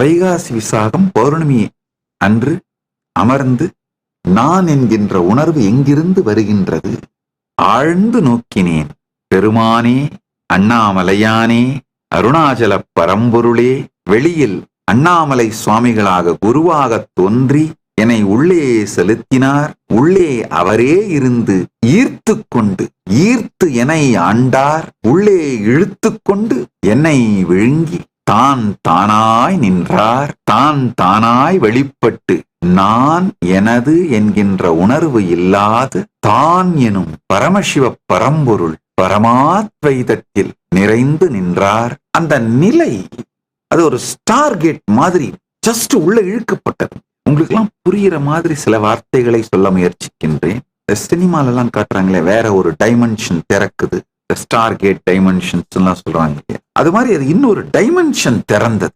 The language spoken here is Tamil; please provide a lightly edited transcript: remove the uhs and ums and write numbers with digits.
வைகாசி விசாகம் பௌர்ணமி அன்று அமர்ந்து நான் என்கின்ற உணர்வு எங்கிருந்து வருகின்றது ஆழ்ந்து நோக்கினேன். பெருமானே, அண்ணாமலையானே, அருணாச்சல பரம்பொருளே, வெளியில் அண்ணாமலை சுவாமிகளாக குருவாக தோன்றி என்னை உள்ளே செலுத்தினார். உள்ளே அவரே இருந்து ஈர்த்து என்னை ஆண்டார். உள்ளே இழுத்து கொண்டு என்னை விழுங்கி தான் தானாய் நின்றார். தான் தானாய் வெளிப்பட்டு நான் எனது என்கின்ற உணர்வு இல்லாது தான் எனும் பரமசிவ பரம்பொருள் பரமாத்வைதத்தில் நிறைந்து நின்றார். அந்த நிலை அது ஒரு ஸ்டார் கேட் மாதிரி ஜஸ்ட் உள்ள இழுக்கப்பட்டது. உங்களுக்கு எல்லாம் புரிகிற மாதிரி சில வார்த்தைகளை சொல்ல முயற்சிக்கின்றேன். சினிமாலெல்லாம் காட்டுறாங்களே, வேற ஒரு டைமென்ஷன் திறக்குது, ஸ்டார் கேட் டைமென்ஷன்ஸ் எல்லாம் சொல்றாங்க. அது மாதிரி அது இன்னொரு டைமென்ஷன் திறந்தது.